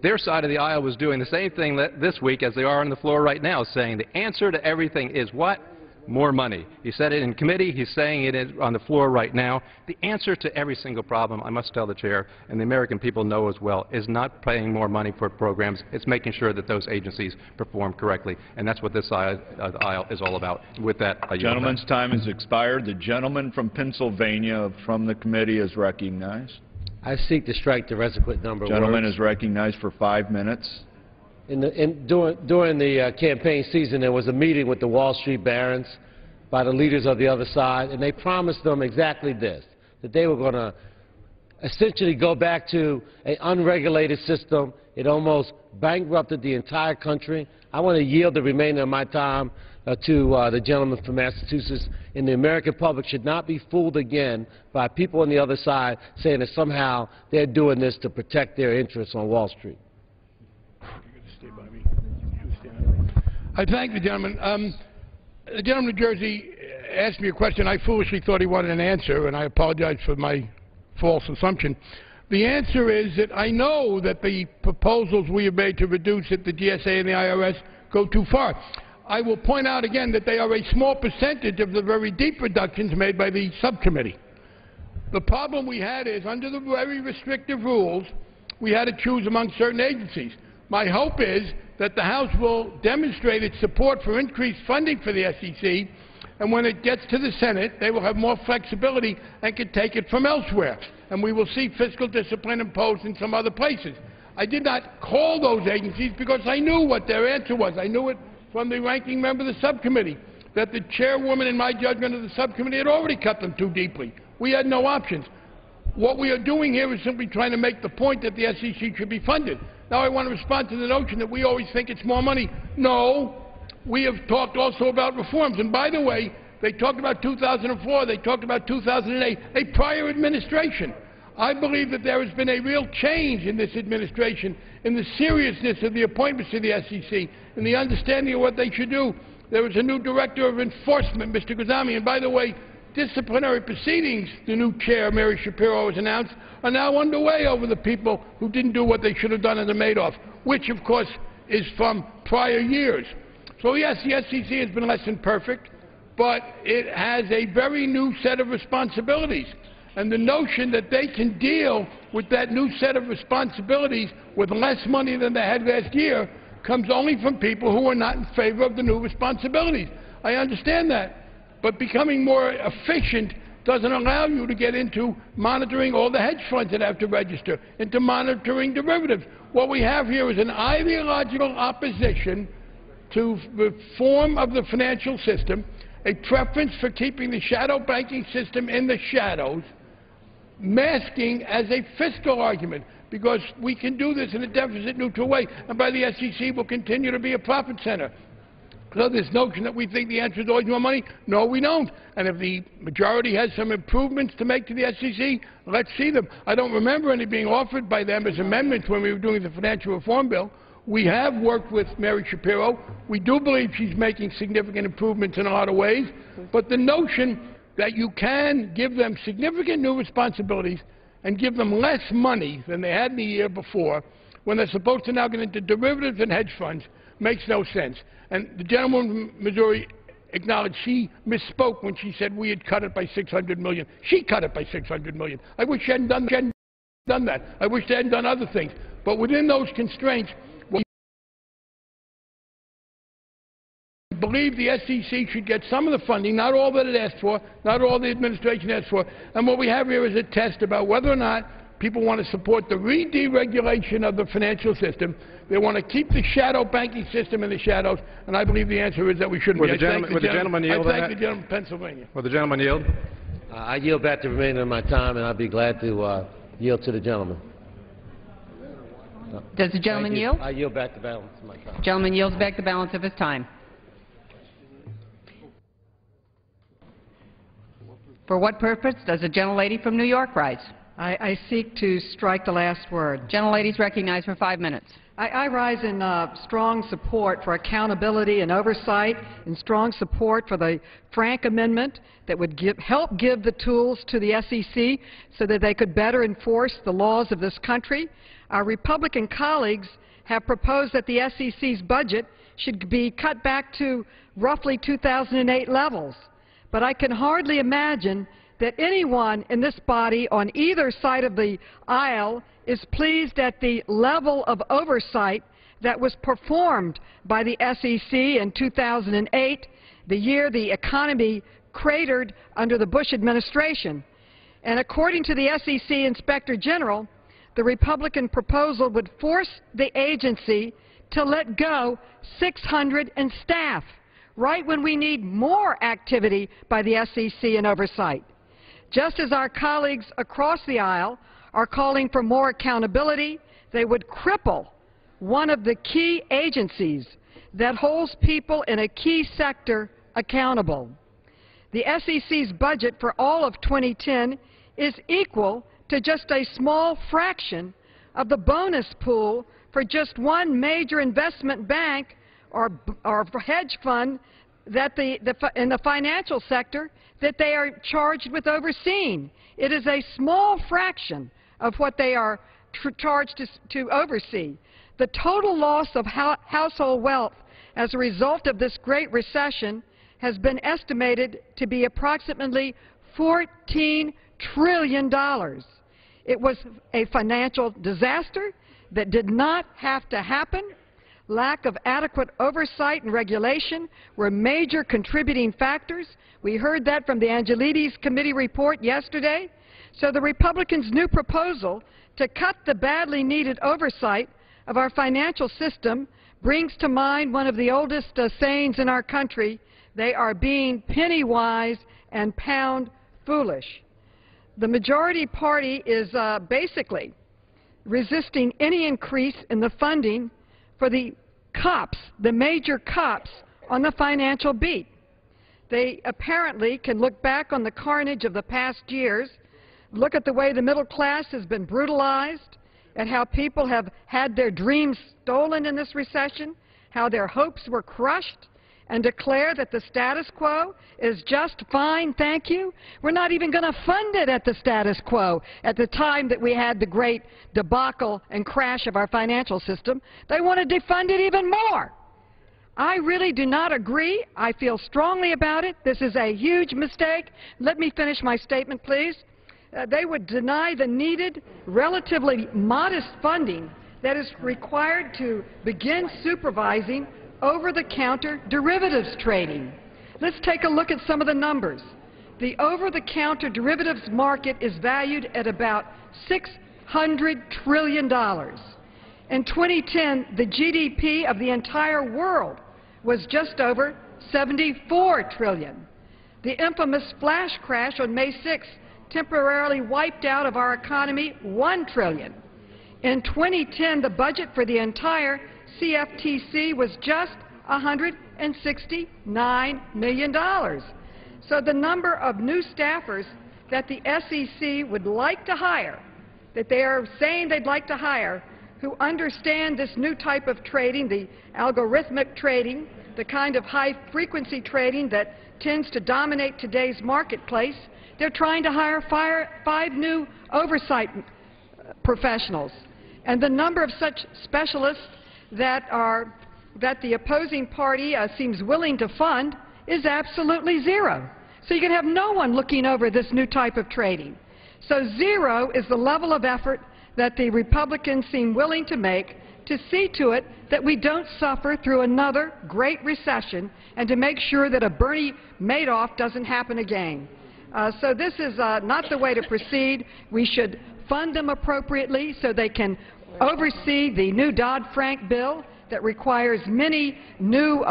their side of the aisle was doing the same thing this week as they are on the floor right now, saying the answer to everything is what? More money. He said it in committee. He's saying it on the floor right now. The answer to every single problem, I must tell the Chair, and the American people know as well, is not paying more money for programs. It's making sure that those agencies perform correctly. And that's what this side of the aisle is all about. With that, I yield. Gentleman's time has expired. The gentleman from Pennsylvania from the committee is recognized. I seek to strike the requisite number of Gentleman words. is recognized for 5 minutes. During the campaign season, there was a meeting with the Wall Street barons by the leaders of the other side, and they promised them exactly this, that they were going to essentially go back to an unregulated system. It almost bankrupted the entire country. I want to yield the remainder of my time to the gentleman from Massachusetts, and the American public should not be fooled again by people on the other side saying that somehow they're doing this to protect their interests on Wall Street. I thank the gentleman. The gentleman from New Jersey asked me a question. I foolishly thought he wanted an answer, and I apologize for my false assumption. The answer is that I know that the proposals we have made to reduce at the GSA and the IRS go too far. I will point out again that they are a small percentage of the very deep reductions made by the subcommittee. The problem we had is, under the very restrictive rules, we had to choose among certain agencies. My hope is that the House will demonstrate its support for increased funding for the SEC, and when it gets to the Senate, they will have more flexibility and can take it from elsewhere. And we will see fiscal discipline imposed in some other places. I did not call those agencies because I knew what their answer was. I knew it from the ranking member of the subcommittee, that the chairwoman, in my judgment, of the subcommittee had already cut them too deeply. We had no options. What we are doing here is simply trying to make the point that the SEC should be funded. Now I want to respond to the notion that we always think it's more money. No. We have talked also about reforms. And by the way, they talked about 2004, they talked about 2008, a prior administration. I believe that there has been a real change in this administration in the seriousness of the appointments to the SEC and the understanding of what they should do. There is a new director of enforcement, Mr. Guzami, and by the way, disciplinary proceedings, the new chair, Mary Shapiro, has announced, are now underway over the people who didn't do what they should have done under Madoff, which, of course, is from prior years. So, yes, the SEC has been less than perfect, but it has a very new set of responsibilities. And the notion that they can deal with that new set of responsibilities with less money than they had last year comes only from people who are not in favor of the new responsibilities. I understand that. But becoming more efficient doesn't allow you to get into monitoring all the hedge funds that have to register, into monitoring derivatives. What we have here is an ideological opposition to reform of the financial system, a preference for keeping the shadow banking system in the shadows, masking as a fiscal argument, because we can do this in a deficit-neutral way, and by the SEC will continue to be a profit center. So this notion that we think the answer is always more money, no, we don't. And if the majority has some improvements to make to the SEC, let's see them. I don't remember any being offered by them as amendments when we were doing the financial reform bill. We have worked with Mary Shapiro. We do believe she's making significant improvements in a lot of ways. But the notion that you can give them significant new responsibilities and give them less money than they had in the year before, when they're supposed to now get into derivatives and hedge funds, makes no sense. And the gentleman from Missouri acknowledged she misspoke when she said we had cut it by $600 million. She cut it by $600 million. I wish she hadn't done that. I wish they hadn't done other things. But within those constraints, we believe the SEC should get some of the funding, not all that it asked for, not all the administration asked for. And what we have here is a test about whether or not people want to support the deregulation of the financial system. They want to keep the shadow banking system in the shadows, and I believe the answer is that we shouldn't. Would the gentleman yield? I thank the gentleman from Pennsylvania. Will the gentleman yield? I yield back the remainder of my time, and I'll be glad to yield to the gentleman. Does the gentleman yield? I yield back the balance of my time. Gentleman yields back the balance of his time. For what purpose does the gentlelady from New York rise? I seek to strike the last word. Gentlelady is recognized for 5 minutes. I rise in strong support for accountability and oversight, and strong support for the Frank Amendment that would help give the tools to the SEC so that they could better enforce the laws of this country. Our Republican colleagues have proposed that the SEC's budget should be cut back to roughly 2008 levels. But I can hardly imagine that anyone in this body on either side of the aisle is pleased at the level of oversight that was performed by the SEC in 2008, the year the economy cratered under the Bush administration. And according to the SEC Inspector General, the Republican proposal would force the agency to let go 600 in staff, right when we need more activity by the SEC and oversight. Just as our colleagues across the aisle are calling for more accountability, they would cripple one of the key agencies that holds people in a key sector accountable. The SEC's budget for all of 2010 is equal to just a small fraction of the bonus pool for just one major investment bank or hedge fund that in the financial sector that they are charged with overseeing. It is a small fraction of what they are charged to oversee. The total loss of household wealth as a result of this great recession has been estimated to be approximately $14 trillion. It was a financial disaster that did not have to happen. Lack of adequate oversight and regulation were major contributing factors. We heard that from the Angelides Committee report yesterday. So the Republicans' new proposal to cut the badly needed oversight of our financial system brings to mind one of the oldest sayings in our country: they are being penny wise and pound foolish. The majority party is basically resisting any increase in the funding for the cops, the major cops on the financial beat. They apparently can look back on the carnage of the past years, look at the way the middle class has been brutalized, at how people have had their dreams stolen in this recession, how their hopes were crushed, and declare that the status quo is just fine, thank you. We're not even going to fund it at the status quo. At the time that we had the great debacle and crash of our financial system, they want to defund it even more. I really do not agree. I feel strongly about it. This is a huge mistake. Let me finish my statement, please. They would deny the needed, relatively modest funding that is required to begin supervising over-the-counter derivatives trading. Let's take a look at some of the numbers. The over-the-counter derivatives market is valued at about $600 trillion. In 2010, the GDP of the entire world was just over $74 trillion. The infamous flash crash on May 6th temporarily wiped out of our economy $1 trillion. In 2010, the budget for the entire CFTC was just $169 million. So the number of new staffers that the SEC would like to hire, that they are saying they'd like to hire, who understand this new type of trading, the algorithmic trading, the kind of high-frequency trading that tends to dominate today's marketplace, they're trying to hire 5 new oversight professionals. And the number of such specialists that the opposing party seems willing to fund is absolutely zero. So you can have no one looking over this new type of trading. So zero is the level of effort that the Republicans seem willing to make to see to it that we don't suffer through another great recession and to make sure that a Bernie Madoff doesn't happen again. So this is not the way to proceed. We should fund them appropriately so they can oversee the new Dodd-Frank bill that requires many new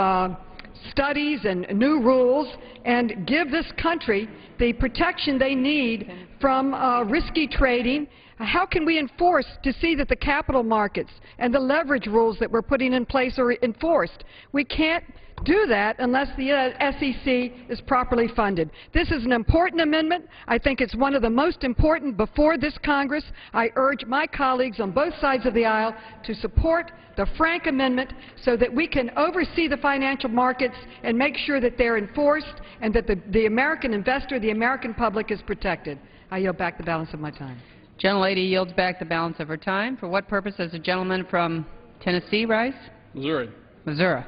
studies and new rules and give this country the protection they need from risky trading. How can we enforce to see that the capital markets and the leverage rules that we're putting in place are enforced? We can't do that unless the SEC is properly funded. This is an important amendment. I think it's one of the most important before this Congress. I urge my colleagues on both sides of the aisle to support the Frank Amendment so that we can oversee the financial markets and make sure that they're enforced and that the American investor, the American public, is protected. I yield back the balance of my time. Gentlelady yields back the balance of her time. For what purpose does the gentleman from Tennessee rise? Missouri. Missouri.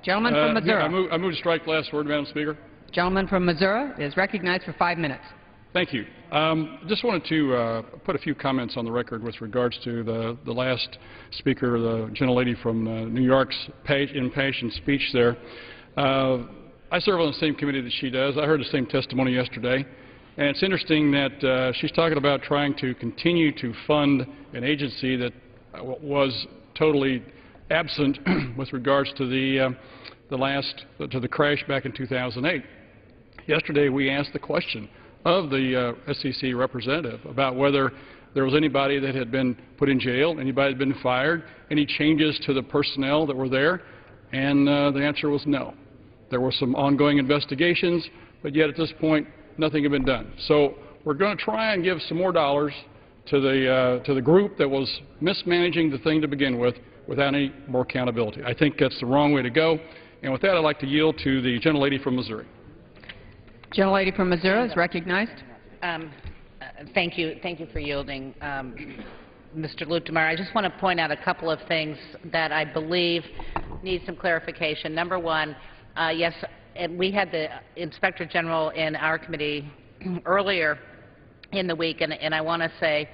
Gentleman from Missouri. I move to strike the last word, Madam Speaker. Gentleman from Missouri is recognized for 5 minutes. Thank you. Just wanted to put a few comments on the record with regards to the last speaker, the gentlelady from New York's impassioned speech there. I serve on the same committee that she does. I heard the same testimony yesterday. And it's interesting that she's talking about trying to continue to fund an agency that was totally absent with regards to the crash back in 2008. Yesterday we asked the question of the SEC representative about whether there was anybody that had been put in jail, anybody that had been fired, any changes to the personnel that were there, and the answer was no. There were some ongoing investigations, but yet at this point nothing had been done. So we're going to try and give some more dollars to the group that was mismanaging the thing to begin with without any more accountability. I think that's the wrong way to go. And with that, I'd like to yield to the gentlelady from Missouri. Gentlelady from Missouri is recognized. Thank you for yielding, Mr. Luetkemeyer. I just want to point out a couple of things that I believe need some clarification. Number one, yes, we had the Inspector General in our committee earlier in the week, and I want to say,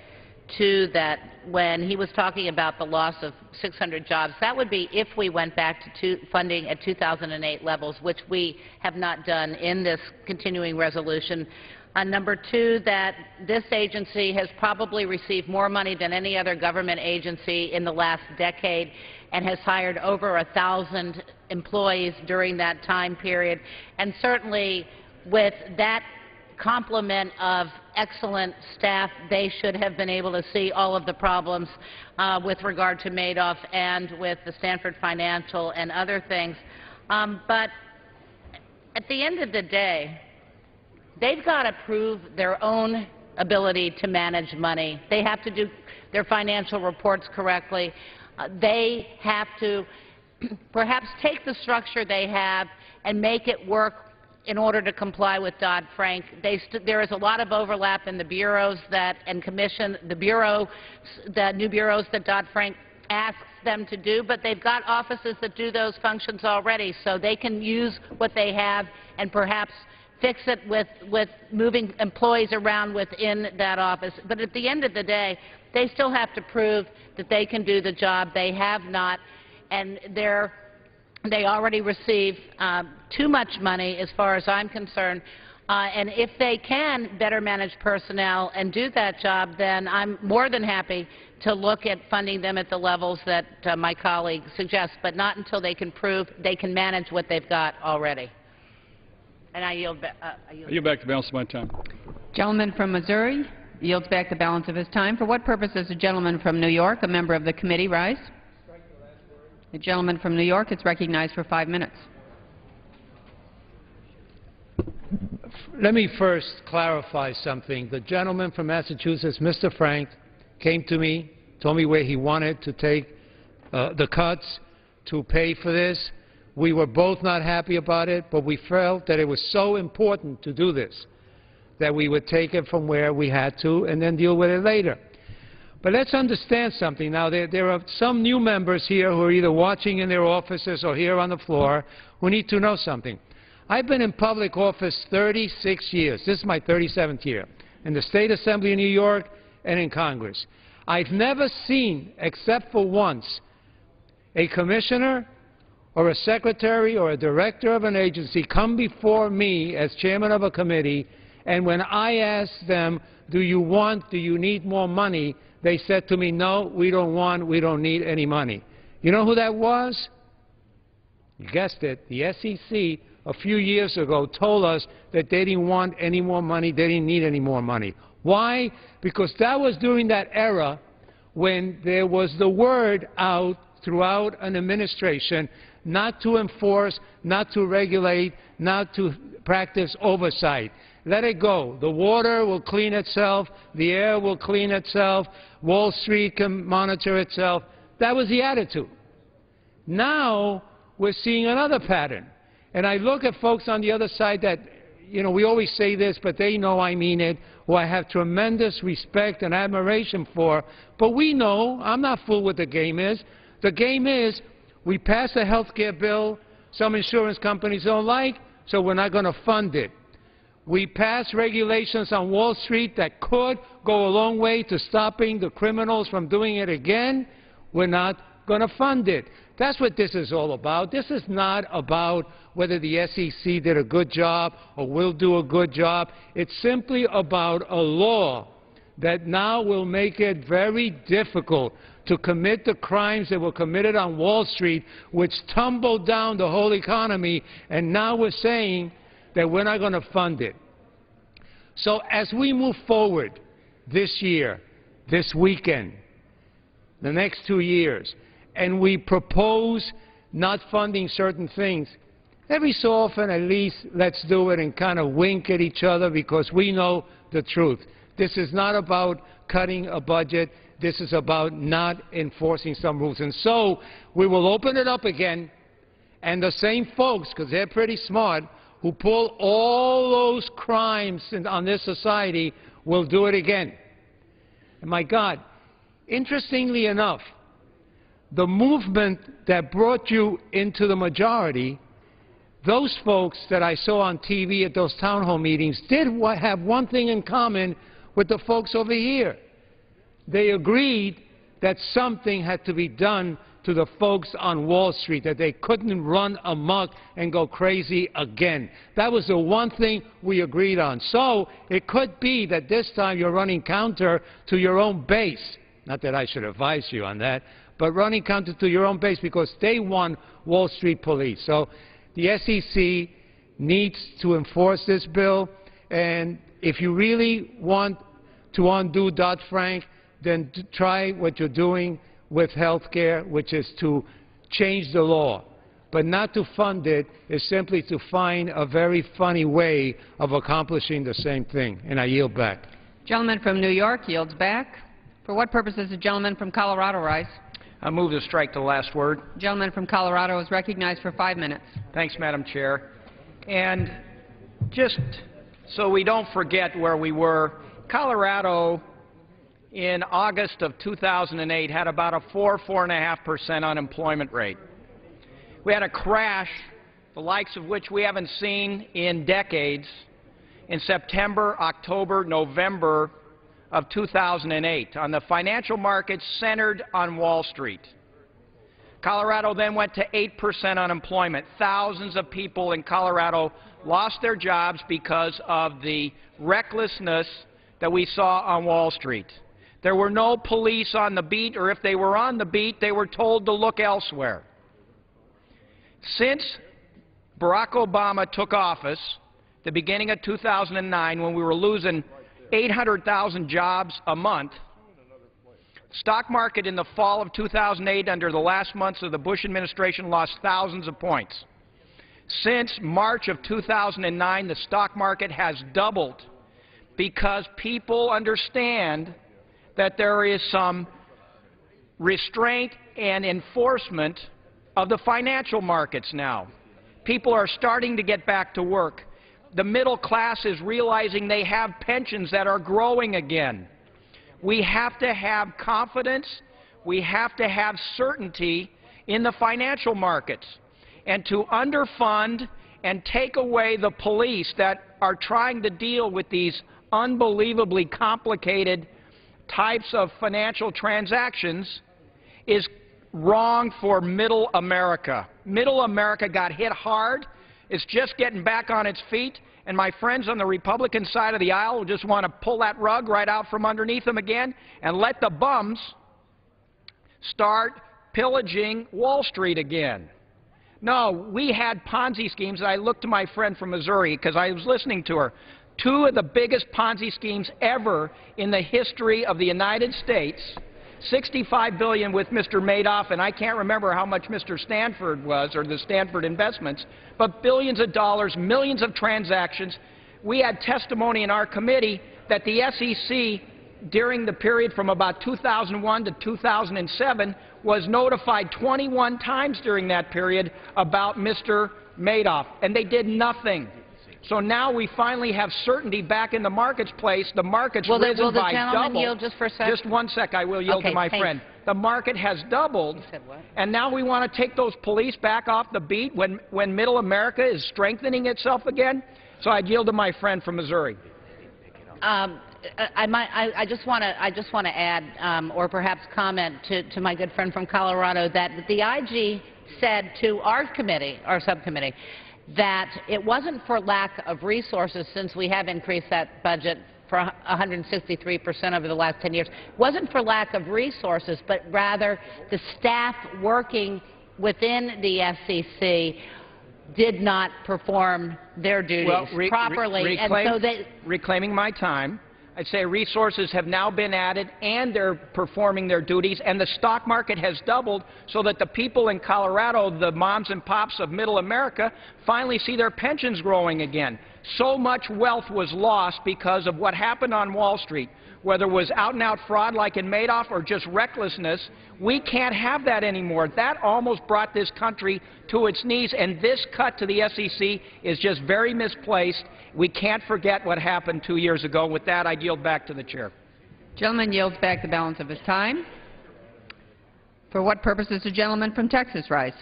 too, that when he was talking about the loss of 600 jobs, that would be if we went back to funding at 2008 levels, which we have not done in this continuing resolution. Number two, that this agency has probably received more money than any other government agency in the last decade and has hired over 1,000 employees during that time period. And certainly with that complement of excellent staff, they should have been able to see all of the problems with regard to Madoff and with the Stanford Financial and other things. But at the end of the day, they've got to prove their own ability to manage money. They have to do their financial reports correctly. They have to perhaps take the structure they have and make it work in order to comply with Dodd-Frank. There is a lot of overlap in the bureaus and commission, the new bureaus that Dodd-Frank asks them to do, but they've got offices that do those functions already, so they can use what they have and perhaps fix it with moving employees around within that office. But at the end of the day, they still have to prove that they can do the job. They have not, and they already receive too much money, as far as I'm concerned, And if they can better manage personnel and do that job, then I'm more than happy to look at funding them at the levels that my colleague suggests, but not until they can prove they can manage what they've got already. And I yield back. I yield back the balance of my time. Gentleman from Missouri yields back the balance of his time. For what purpose does the gentleman from New York, a member of the committee, rise? The gentleman from New York is recognized for 5 minutes. Let me first clarify something. The gentleman from Massachusetts, Mr. Frank, came to me, told me where he wanted to take the cuts to pay for this. We were both not happy about it, but we felt that it was so important to do this that we would take it from where we had to and then deal with it later. But let's understand something. Now, there are some new members here who are either watching in their offices or here on the floor who need to know something. I've been in public office 36 years. This is my 37th year in the State Assembly of New York and in Congress. I've never seen, except for once, a commissioner or a secretary or a director of an agency come before me as chairman of a committee, and when I asked them, do you need more money, they said to me, no, we don't need any money. You know who that was? You guessed it, the SEC a few years ago told us that they didn't want any more money, they didn't need any more money. Why? Because that was during that era when there was the word out throughout an administration not to enforce, not to regulate, not to practice oversight. Let it go. The water will clean itself, the air will clean itself, Wall Street can monitor itself. That was the attitude. Now we're seeing another pattern. And I look at folks on the other side that, you know, we always say this, but they know I mean it, who I have tremendous respect and admiration for. But we know, I'm not fooled what the game is. The game is, we pass a health care bill some insurance companies don't like, so we're not going to fund it. We pass regulations on Wall Street that could go a long way to stopping the criminals from doing it again. We're not going to fund it. That's what this is all about. This is not about whether the SEC did a good job or will do a good job. It's simply about a law that now will make it very difficult to commit the crimes that were committed on Wall Street, which tumbled down the whole economy, and now we're saying that we're not going to fund it. So as we move forward this year, this weekend, the next 2 years, and we propose not funding certain things, every so often at least let's do it and kind of wink at each other because we know the truth. This is not about cutting a budget. This is about not enforcing some rules. And so we will open it up again, and the same folks, because they're pretty smart, who pull all those crimes on this society will do it again. And my God, interestingly enough, the movement that brought you into the majority, those folks that I saw on TV at those town hall meetings did have one thing in common with the folks over here. They agreed that something had to be done to the folks on Wall Street, that they couldn't run amok and go crazy again. That was the one thing we agreed on. So it could be that this time you're running counter to your own base. Not that I should advise you on that, but running counter to your own base because they want Wall Street police. So the SEC needs to enforce this bill, and if you really want to undo Dodd-Frank, then try what you're doing with health care, which is to change the law. But not to fund it is simply to find a very funny way of accomplishing the same thing. And I yield back. Gentleman from New York yields back. For what purpose does the gentleman from Colorado rise? I move to strike the last word. Gentleman from Colorado is recognized for 5 minutes. Thanks, Madam Chair. And just so we don't forget where we were, Colorado in August of 2008 had about a 4.5% unemployment rate. We had a crash, the likes of which we haven't seen in decades, in September, October, November of 2008 on the financial markets centered on Wall Street. Colorado then went to 8% unemployment. Thousands of people in Colorado lost their jobs because of the recklessness that we saw on Wall Street. There were no police on the beat, or if they were on the beat, they were told to look elsewhere. Since Barack Obama took office, the beginning of 2009, when we were losing 800,000 jobs a month, stock market in the fall of 2008 under the last months of the Bush administration lost thousands of points. Since March of 2009, the stock market has doubled because people understand that there is some restraint and enforcement of the financial markets now. People are starting to get back to work. The middle class is realizing they have pensions that are growing again. We have to have confidence. We have to have certainty in the financial markets. And to underfund and take away the police that are trying to deal with these unbelievably complicated types of financial transactions is wrong for middle America. Middle America got hit hard. It's just getting back on its feet. And my friends on the Republican side of the aisle just want to pull that rug right out from underneath them again and let the bums start pillaging Wall Street again. No, we had Ponzi schemes, and I looked to my friend from Missouri because I was listening to her. Two of the biggest Ponzi schemes ever in the history of the United States, $65 billion with Mr. Madoff, and I can't remember how much Mr. Stanford was, or the Stanford investments, but billions of dollars, millions of transactions. We had testimony in our committee that the SEC, during the period from about 2001 to 2007, was notified 21 times during that period about Mr. Madoff, and they did nothing. So now we finally have certainty back in the marketplace. The market's risen by double. Yield just for a second? Just one sec. I will yield to my friend. The market has doubled, and now we want to take those police back off the beat when middle America is strengthening itself again. So I yield to my friend from Missouri. I just want to add, or perhaps comment to my good friend from Colorado, that the IG said to our committee, our subcommittee, that it wasn't for lack of resources, since we have increased that budget for 163% over the last 10 years. It wasn't for lack of resources, but rather the staff working within the SEC did not perform their duties properly. Reclaiming my time, I'd say resources have now been added and they're performing their duties, and the stock market has doubled so that the people in Colorado, the moms and pops of middle America, finally see their pensions growing again. So much wealth was lost because of what happened on Wall Street, whether it was out-and-out fraud like in Madoff or just recklessness. We can't have that anymore. That almost brought this country to its knees, and this cut to the SEC is just very misplaced. We can't forget what happened 2 years ago. With that, I yield back to the chair. Gentleman yields back the balance of his time. For what purpose does the gentleman from Texas rise?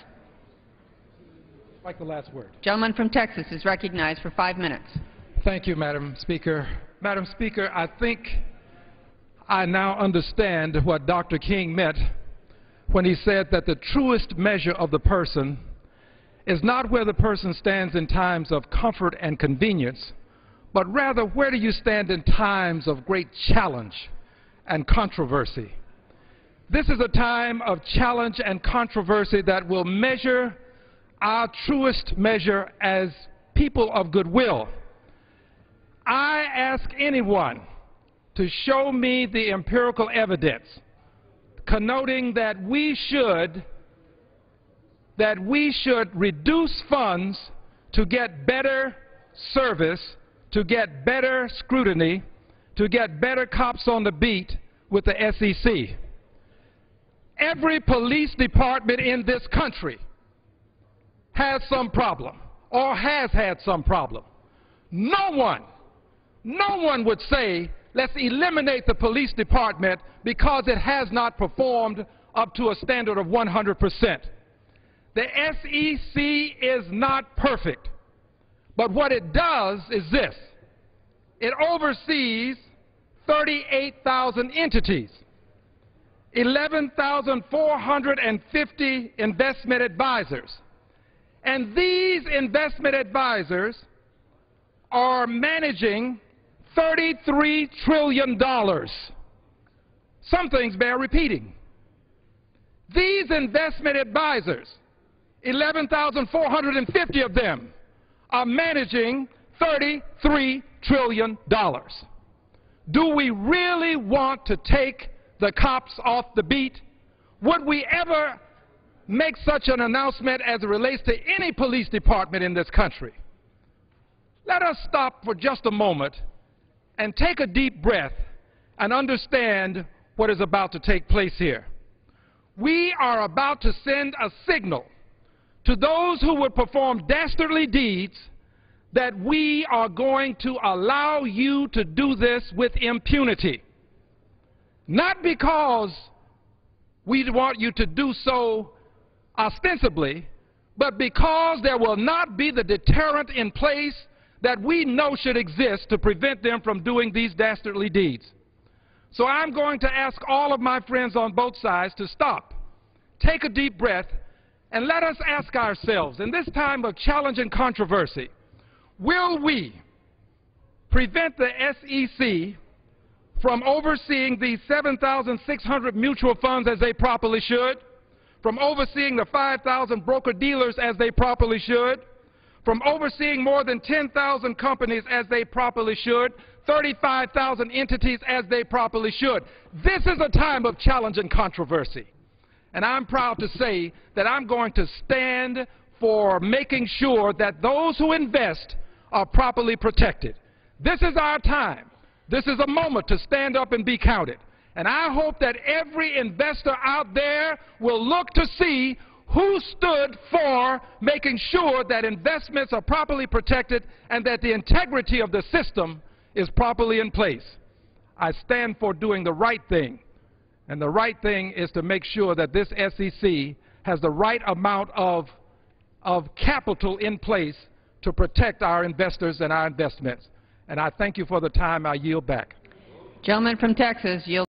Like the last word. Gentleman from Texas is recognized for 5 minutes. Thank you, Madam Speaker. Madam Speaker, I think I now understand what Dr. King meant when he said that the truest measure of the person is not where the person stands in times of comfort and convenience, but rather where do you stand in times of great challenge and controversy. This is a time of challenge and controversy that will measure our truest measure as people of goodwill. I ask anyone to show me the empirical evidence connoting that we should reduce funds to get better service, to get better scrutiny, to get better cops on the beat with the SEC. Every police department in this country has some problem or has had some problem. No one would say, let's eliminate the police department because it has not performed up to a standard of 100%. The SEC is not perfect, but what it does is this. It oversees 38,000 entities. 11,450 investment advisors. And these investment advisors are managing $33 trillion. Some things bear repeating. These investment advisors, 11,450 of them, are managing $33 trillion. Do we really want to take the cops off the beat? Would we ever make such an announcement as it relates to any police department in this country? Let us stop for just a moment and take a deep breath and understand what is about to take place here. We are about to send a signal to those who would perform dastardly deeds that we are going to allow you to do this with impunity. Not because we want you to do so ostensibly, but because there will not be the deterrent in place that we know should exist to prevent them from doing these dastardly deeds. So I'm going to ask all of my friends on both sides to stop, take a deep breath, and let us ask ourselves, in this time of challenge and controversy, will we prevent the SEC from overseeing these 7,600 mutual funds as they properly should, from overseeing the 5,000 broker-dealers as they properly should, from overseeing more than 10,000 companies as they properly should, 35,000 entities as they properly should? This is a time of challenge and controversy. And I'm proud to say that I'm going to stand for making sure that those who invest are properly protected. This is our time. This is a moment to stand up and be counted. And I hope that every investor out there will look to see who stood for making sure that investments are properly protected and that the integrity of the system is properly in place. I stand for doing the right thing. And the right thing is to make sure that this SEC has the right amount of capital in place to protect our investors and our investments. And I thank you for the time. I yield back. Gentleman from Texas, yield.